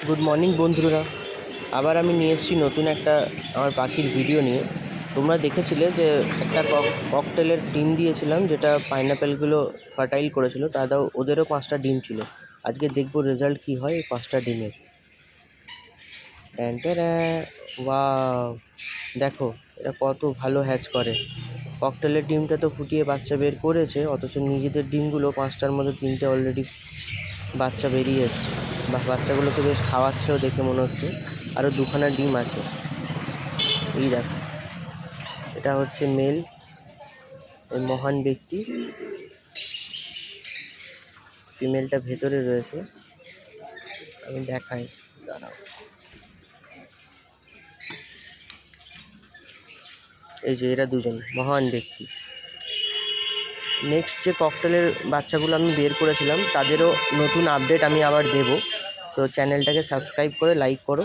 Good morning বন্ধুরা। আবার আমি নিয়ে এসেছি নতুন একটা আমার পাখির ভিডিও নিয়ে। তোমরা দেখেছিলে যে একটা ককটেলের ডিম দিয়েছিলাম, যেটা পাইনাপেলগুলো ফার্টাইল করেছিল। তাদের ওদেরও 5টা ডিম ছিল। আজকে দেখবো রেজাল্ট কী হয় এই 5টা ডিমের। ট্যান্টারা, ওয়াও, দেখো এটা কত ভালো হ্যাচ করে। ককটেলের ডিমটা তো ফুটিয়ে বাচ্চা বের করেছে, অথচ নিজেদের ডিমগুলো 5টার মধ্যে 3টে অলরেডি বাচ্চা বেরিয়ে এসছে। বাচ্চাগুলোকে বেশ খাওয়াচ্ছেও দেখে মনে হচ্ছে। আরও 2খানা ডিম আছে। এই দেখো, এটা হচ্ছে মেল, এই মহান ব্যক্তি। ফিমেলটা ভেতরে রয়েছে, আমি দেখাই, দাঁড়াও। এই যে এরা দুজন মহান ব্যক্তি। নেক্সট যে ককটেলের বাচ্চাগুলো আমি বের করেছিলাম, তাদেরও নতুন আপডেট আমি আবার দেব। তো চ্যানেলটাকে সাবস্ক্রাইব করে লাইক করো।